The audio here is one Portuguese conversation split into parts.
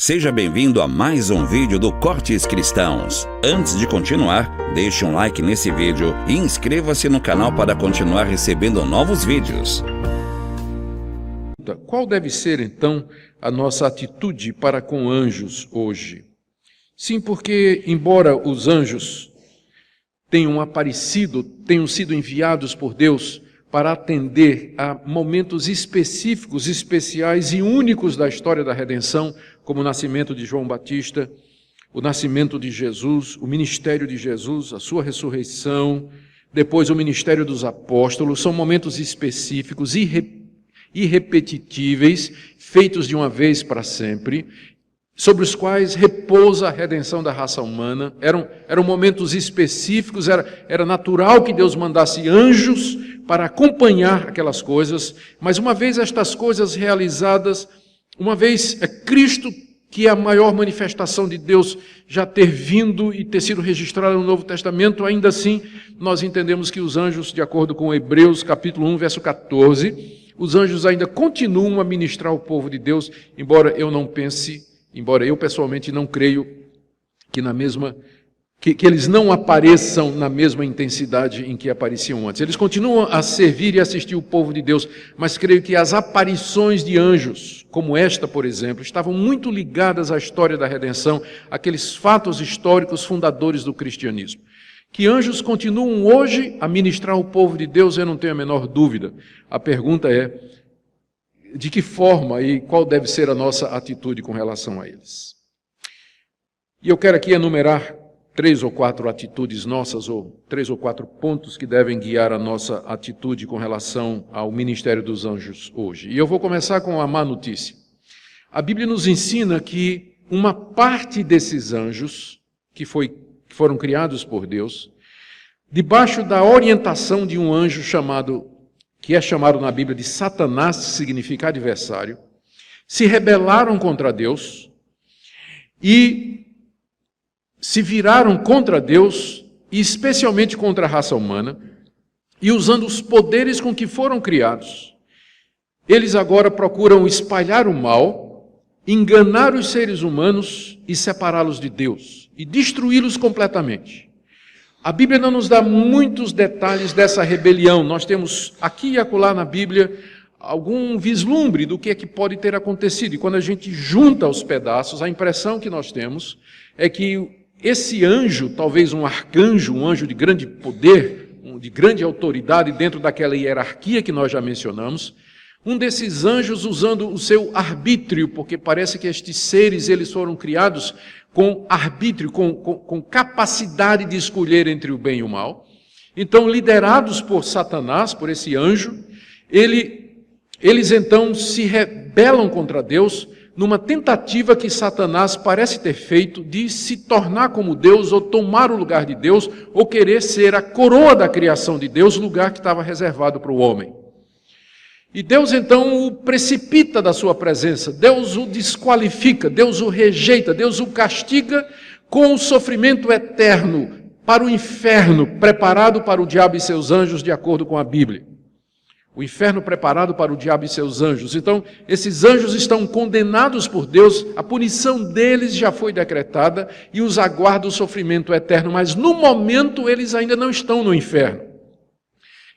Seja bem-vindo a mais um vídeo do Cortes Cristãos. Antes de continuar, deixe um like nesse vídeo e inscreva-se no canal para continuar recebendo novos vídeos. Qual deve ser, então, a nossa atitude para com anjos hoje? Sim, porque, embora os anjos tenham aparecido, tenham sido enviados por Deus para atender a momentos específicos, especiais e únicos da história da redenção, como o nascimento de João Batista, o nascimento de Jesus, o ministério de Jesus, a sua ressurreição, depois o ministério dos apóstolos, são momentos específicos, irrepetíveis, feitos de uma vez para sempre, sobre os quais repousa a redenção da raça humana. Eram momentos específicos, era natural que Deus mandasse anjos para acompanhar aquelas coisas, mas uma vez estas coisas realizadas, uma vez Cristo, que é a maior manifestação de Deus, já ter vindo e ter sido registrado no Novo Testamento, ainda assim nós entendemos que os anjos, de acordo com Hebreus capítulo 1, verso 14, os anjos ainda continuam a ministrar ao povo de Deus, embora eu pessoalmente não creio que eles não apareçam na mesma intensidade em que apareciam antes. Eles continuam a servir e assistir o povo de Deus, mas creio que as aparições de anjos, como esta, por exemplo, estavam muito ligadas à história da redenção, aqueles fatos históricos fundadores do cristianismo. Que anjos continuam hoje a ministrar ao povo de Deus, eu não tenho a menor dúvida. A pergunta é, de que forma e qual deve ser a nossa atitude com relação a eles? E eu quero aqui enumerar 3 ou 4 atitudes nossas, ou 3 ou 4 pontos que devem guiar a nossa atitude com relação ao ministério dos anjos hoje. E eu vou começar com a má notícia. A Bíblia nos ensina que uma parte desses anjos, que foram criados por Deus, debaixo da orientação de um anjo que é chamado na Bíblia de Satanás, que significa adversário, se rebelaram contra Deus e se viraram contra Deus, e especialmente contra a raça humana, e usando os poderes com que foram criados, eles agora procuram espalhar o mal, enganar os seres humanos e separá-los de Deus, e destruí-los completamente. A Bíblia não nos dá muitos detalhes dessa rebelião. Nós temos aqui e acolá na Bíblia algum vislumbre do que é que pode ter acontecido. E quando a gente junta os pedaços, a impressão que nós temos é que esse anjo, talvez um arcanjo, um anjo de grande poder, de grande autoridade dentro daquela hierarquia que nós já mencionamos, um desses anjos usando o seu arbítrio, porque parece que estes seres eles foram criados com arbítrio, com capacidade de escolher entre o bem e o mal. Então, liderados por Satanás, por esse anjo, eles então se rebelam contra Deus, numa tentativa que Satanás parece ter feito de se tornar como Deus, ou tomar o lugar de Deus, ou querer ser a coroa da criação de Deus, lugar que estava reservado para o homem. E Deus então o precipita da sua presença, Deus o desqualifica, Deus o rejeita, Deus o castiga com o sofrimento eterno para o inferno, preparado para o diabo e seus anjos, de acordo com a Bíblia. O inferno preparado para o diabo e seus anjos. Então, esses anjos estão condenados por Deus, a punição deles já foi decretada e os aguarda o sofrimento eterno, mas no momento eles ainda não estão no inferno.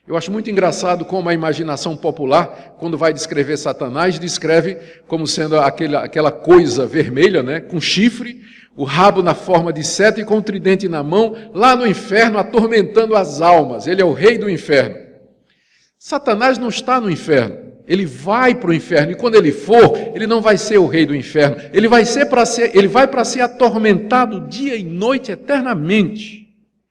Eu acho muito engraçado como a imaginação popular, quando vai descrever Satanás, descreve como sendo aquela coisa vermelha, né, com chifre, o rabo na forma de seta e com o tridente na mão, lá no inferno, atormentando as almas. Ele é o rei do inferno. Satanás não está no inferno, ele vai para o inferno, e quando ele for, ele não vai ser o rei do inferno, ele vai para ser atormentado dia e noite eternamente.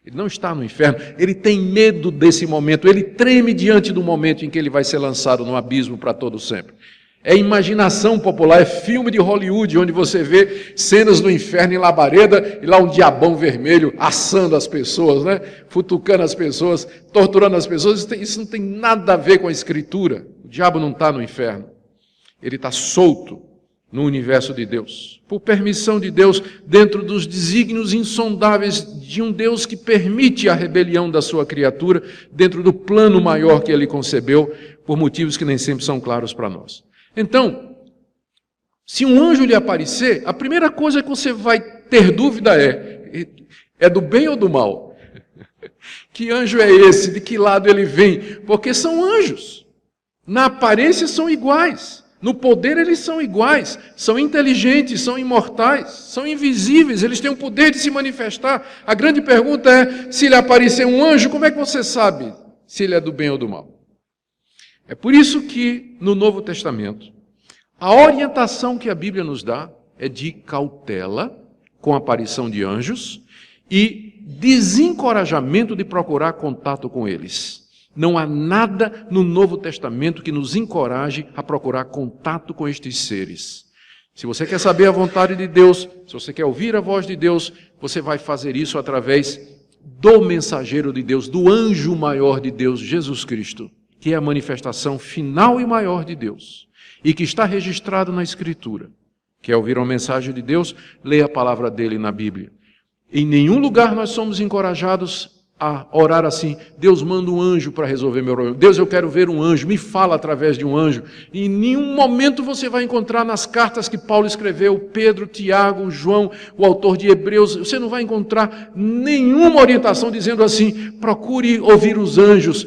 Ele não está no inferno, ele tem medo desse momento, ele treme diante do momento em que ele vai ser lançado no abismo para todo sempre. É imaginação popular, é filme de Hollywood, onde você vê cenas do inferno em labareda, e lá um diabão vermelho assando as pessoas, né? Futucando as pessoas, torturando as pessoas. Isso não tem nada a ver com a Escritura. O diabo não está no inferno. Ele está solto no universo de Deus, por permissão de Deus, dentro dos desígnios insondáveis de um Deus que permite a rebelião da sua criatura, dentro do plano maior que ele concebeu, por motivos que nem sempre são claros para nós. Então, Se um anjo lhe aparecer, a primeira coisa que você vai ter dúvida é do bem ou do mal? Que anjo é esse? De que lado ele vem? Porque são anjos. Na aparência são iguais. No poder eles são iguais. São inteligentes, são imortais, são invisíveis, eles têm o poder de se manifestar. A grande pergunta é, se lhe aparecer um anjo, como é que você sabe se ele é do bem ou do mal? É por isso que no Novo Testamento, a orientação que a Bíblia nos dá é de cautela com a aparição de anjos e desencorajamento de procurar contato com eles. Não há nada no Novo Testamento que nos encoraje a procurar contato com estes seres. Se você quer saber a vontade de Deus, se você quer ouvir a voz de Deus, você vai fazer isso através do mensageiro de Deus, do anjo maior de Deus, Jesus Cristo, que é a manifestação final e maior de Deus, e que está registrado na Escritura. Quer ouvir uma mensagem de Deus? Leia a palavra dele na Bíblia. Em nenhum lugar nós somos encorajados a orar assim, Deus manda um anjo para resolver meu problema. Deus, eu quero ver um anjo, me fala através de um anjo. E em nenhum momento você vai encontrar nas cartas que Paulo escreveu, Pedro, Tiago, João, o autor de Hebreus, você não vai encontrar nenhuma orientação dizendo assim, procure ouvir os anjos,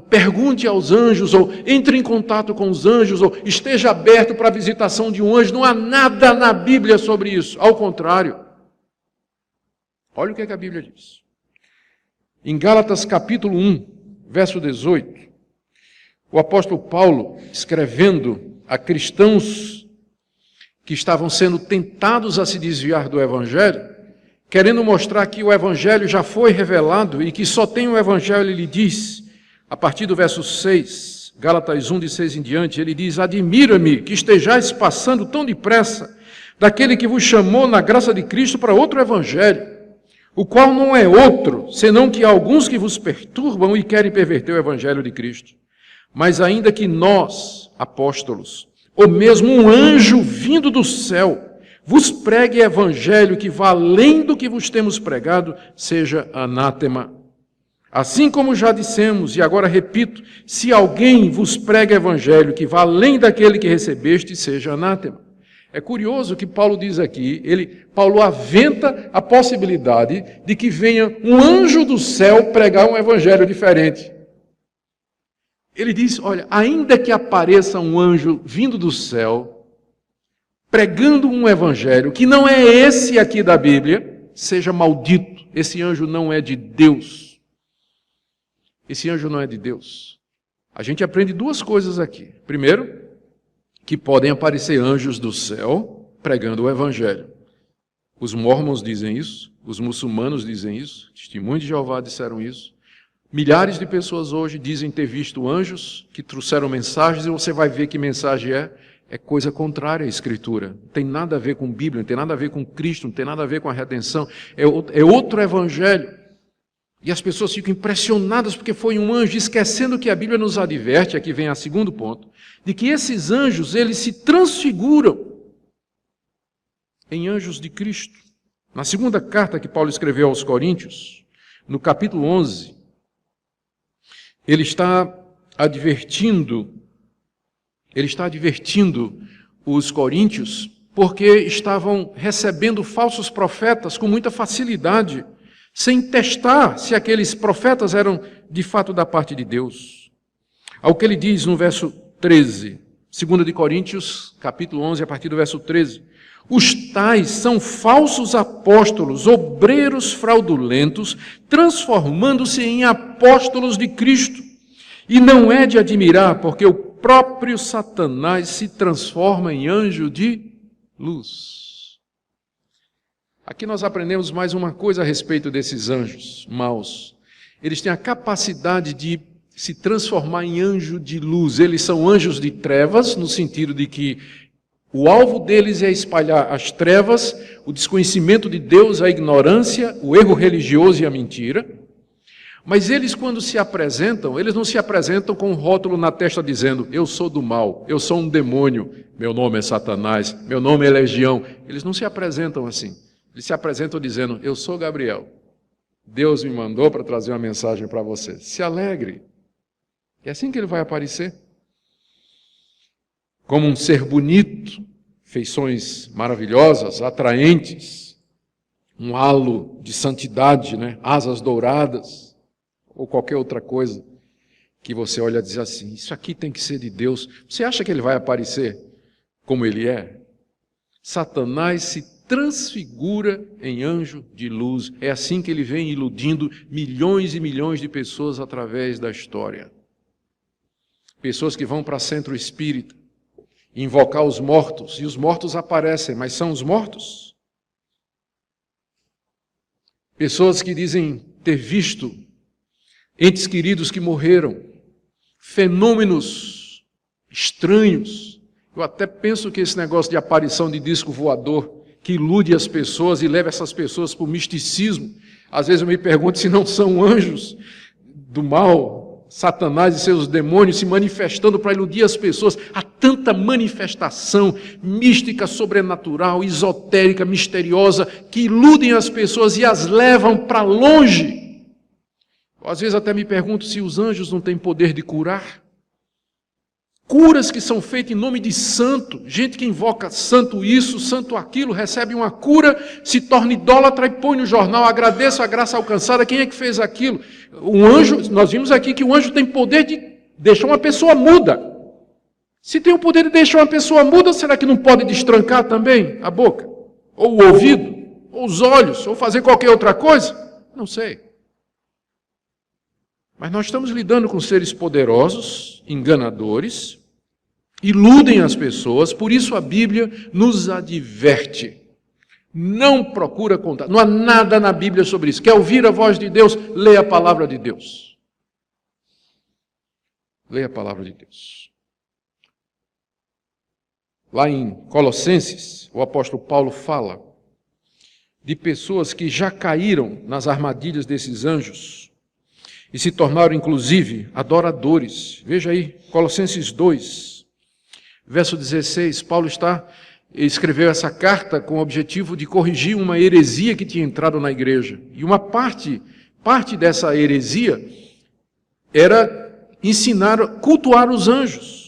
pergunte aos anjos, ou entre em contato com os anjos, ou esteja aberto para a visitação de um anjo. Não há nada na Bíblia sobre isso, ao contrário. Olha o que a Bíblia diz. Em Gálatas capítulo 1, verso 18, o apóstolo Paulo, escrevendo a cristãos que estavam sendo tentados a se desviar do Evangelho, querendo mostrar que o Evangelho já foi revelado e que só tem o Evangelho, ele diz, a partir do verso 6, Gálatas 1, de 6 em diante, ele diz, admira-me que estejais passando tão depressa daquele que vos chamou na graça de Cristo para outro Evangelho, o qual não é outro, senão que há alguns que vos perturbam e querem perverter o Evangelho de Cristo. Mas ainda que nós, apóstolos, ou mesmo um anjo vindo do céu, vos pregue Evangelho que vá além do que vos temos pregado, seja anátema. Assim como já dissemos, e agora repito, se alguém vos prega Evangelho que vá além daquele que recebeste, seja anátema. É curioso que Paulo diz aqui, Paulo aventa a possibilidade de que venha um anjo do céu pregar um evangelho diferente. Ele diz, olha, ainda que apareça um anjo vindo do céu, pregando um evangelho que não é esse aqui da Bíblia, seja maldito, esse anjo não é de Deus. Esse anjo não é de Deus. A gente aprende duas coisas aqui. Primeiro, que podem aparecer anjos do céu pregando o Evangelho. Os mormons dizem isso, os muçulmanos dizem isso, testemunhos de Jeová disseram isso. Milhares de pessoas hoje dizem ter visto anjos que trouxeram mensagens e você vai ver que mensagem é coisa contrária à Escritura. Não tem nada a ver com Bíblia, não tem nada a ver com Cristo, não tem nada a ver com a redenção. É outro Evangelho. E as pessoas ficam impressionadas porque foi um anjo, esquecendo que a Bíblia nos adverte, aqui vem o segundo ponto, de que esses anjos, eles se transfiguram em anjos de Cristo. Na segunda carta que Paulo escreveu aos Coríntios, no capítulo 11, ele está advertindo os coríntios porque estavam recebendo falsos profetas com muita facilidade, sem testar se aqueles profetas eram de fato da parte de Deus. Ao que ele diz no verso 13, 2 de Coríntios, capítulo 11, a partir do verso 13, os tais são falsos apóstolos, obreiros fraudulentos, transformando-se em apóstolos de Cristo. E não é de admirar, porque o próprio Satanás se transforma em anjo de luz. Aqui nós aprendemos mais uma coisa a respeito desses anjos maus. Eles têm a capacidade de se transformar em anjo de luz. Eles são anjos de trevas, no sentido de que o alvo deles é espalhar as trevas, o desconhecimento de Deus, a ignorância, o erro religioso e a mentira. Mas eles, quando se apresentam, eles não se apresentam com um rótulo na testa dizendo, eu sou do mal, eu sou um demônio, meu nome é Satanás, meu nome é Legião. Eles não se apresentam assim. Eles se apresentam dizendo, eu sou Gabriel. Deus me mandou para trazer uma mensagem para você. Se alegre. É assim que ele vai aparecer. Como um ser bonito, feições maravilhosas, atraentes, um halo de santidade, né? Asas douradas, ou qualquer outra coisa que você olha e diz assim, isso aqui tem que ser de Deus. Você acha que ele vai aparecer como ele é? Satanás se transfigura em anjo de luz. É assim que ele vem iludindo milhões e milhões de pessoas através da história. Pessoas que vão para centro espírita, invocar os mortos, e os mortos aparecem, mas são os mortos? Pessoas que dizem ter visto entes queridos que morreram, fenômenos estranhos. Eu até penso que esse negócio de aparição de disco voador, que ilude as pessoas e leva essas pessoas para o misticismo, às vezes eu me pergunto se não são anjos do mal, Satanás e seus demônios se manifestando para iludir as pessoas. Há tanta manifestação mística, sobrenatural, esotérica, misteriosa, que iludem as pessoas e as levam para longe. Às vezes até me pergunto se os anjos não têm poder de curar. Curas que são feitas em nome de santo, gente que invoca santo isso, santo aquilo, recebe uma cura, se torna idólatra e põe no jornal, agradeço a graça alcançada, quem é que fez aquilo? Um anjo, nós vimos aqui que o anjo tem poder de deixar uma pessoa muda. Se tem o poder de deixar uma pessoa muda, será que não pode destrancar também a boca? Ou o ouvido? Ou os olhos? Ou fazer qualquer outra coisa? Não sei. Mas nós estamos lidando com seres poderosos, enganadores, iludem as pessoas, por isso a Bíblia nos adverte. Não procura contar, não há nada na Bíblia sobre isso. Quer ouvir a voz de Deus? Leia a palavra de Deus. Leia a palavra de Deus. Lá em Colossenses, o apóstolo Paulo fala de pessoas que já caíram nas armadilhas desses anjos e se tornaram, inclusive, adoradores. Veja aí, Colossenses 2, verso 16, Paulo escreveu essa carta com o objetivo de corrigir uma heresia que tinha entrado na igreja. E uma parte dessa heresia era ensinar, cultuar os anjos.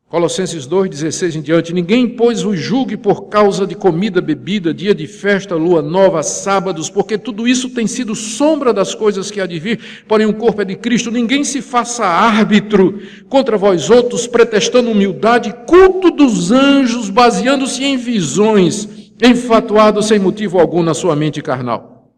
Colossenses 2, 16 em diante, ninguém, pois, vos julgue por causa de comida, bebida, dia de festa, lua nova, sábados, porque tudo isso tem sido sombra das coisas que há de vir, porém o corpo é de Cristo. Ninguém se faça árbitro contra vós outros, pretextando humildade, culto dos anjos, baseando-se em visões, enfatuado sem motivo algum na sua mente carnal.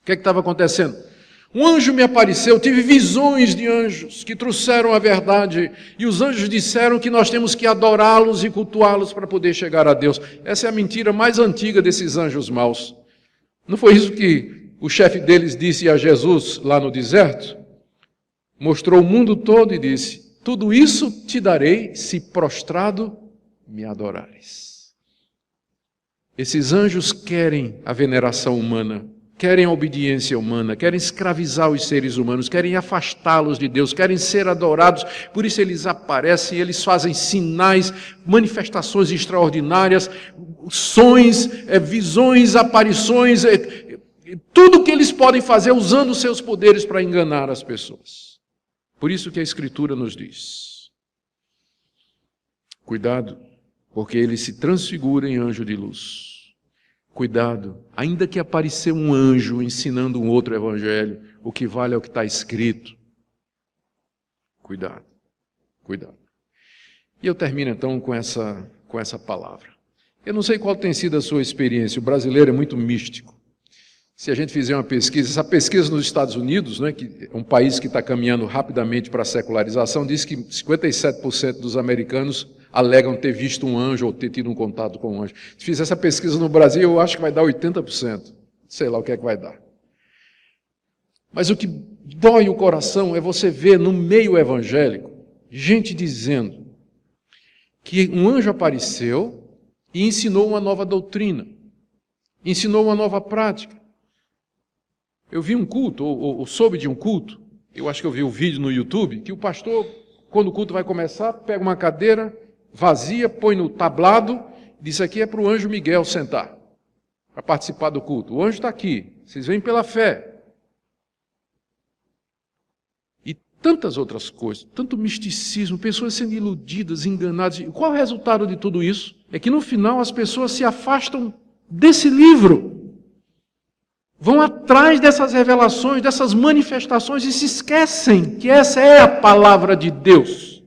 O que estava acontecendo? Um anjo me apareceu, tive visões de anjos que trouxeram a verdade, e os anjos disseram que nós temos que adorá-los e cultuá-los para poder chegar a Deus. Essa é a mentira mais antiga desses anjos maus. Não foi isso que o chefe deles disse a Jesus lá no deserto? Mostrou o mundo todo e disse, tudo isso te darei se prostrado me adorares. Esses anjos querem a veneração humana, querem a obediência humana, querem escravizar os seres humanos, querem afastá-los de Deus, querem ser adorados, por isso eles aparecem, eles fazem sinais, manifestações extraordinárias, sonhos, visões, aparições, tudo que eles podem fazer usando os seus poderes para enganar as pessoas. Por isso que a Escritura nos diz, cuidado, porque ele se transfigura em anjo de luz. Cuidado, ainda que aparecer um anjo ensinando um outro evangelho, o que vale é o que está escrito. Cuidado, cuidado. E eu termino então com essa palavra. Eu não sei qual tem sido a sua experiência, o brasileiro é muito místico. Se a gente fizer uma pesquisa, essa pesquisa nos Estados Unidos, né, que é um país que está caminhando rapidamente para a secularização, diz que 57% dos americanos alegam ter visto um anjo ou ter tido um contato com um anjo. Se fizer essa pesquisa no Brasil, eu acho que vai dar 80%. Sei lá o que é que vai dar. Mas o que dói o coração é você ver no meio evangélico gente dizendo que um anjo apareceu e ensinou uma nova doutrina, ensinou uma nova prática. Eu vi um culto, ou soube de um culto, eu acho que eu vi um vídeo no YouTube, que o pastor, quando o culto vai começar, pega uma cadeira vazia, põe no tablado, diz aqui é para o anjo Miguel sentar, para participar do culto. O anjo está aqui, vocês vêm pela fé. E tantas outras coisas, tanto misticismo, pessoas sendo iludidas, enganadas. Qual é o resultado de tudo isso? É que no final as pessoas se afastam desse livro, vão atrás dessas revelações, dessas manifestações e se esquecem que essa é a palavra de Deus.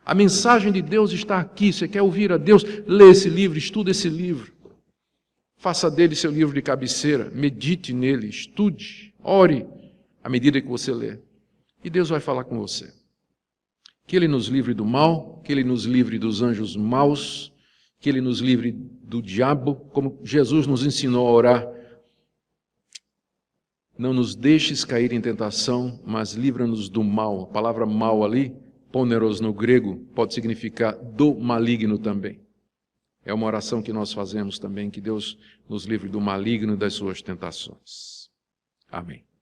A mensagem de Deus está aqui. Você quer ouvir a Deus? Lê esse livro, estuda esse livro. Faça dele seu livro de cabeceira, medite nele, estude, ore à medida que você lê. E Deus vai falar com você. Que Ele nos livre do mal, que Ele nos livre dos anjos maus, que Ele nos livre do diabo, como Jesus nos ensinou a orar. Não nos deixes cair em tentação, mas livra-nos do mal. A palavra mal ali, poneros no grego, pode significar do maligno também. É uma oração que nós fazemos também, que Deus nos livre do maligno e das suas tentações. Amém.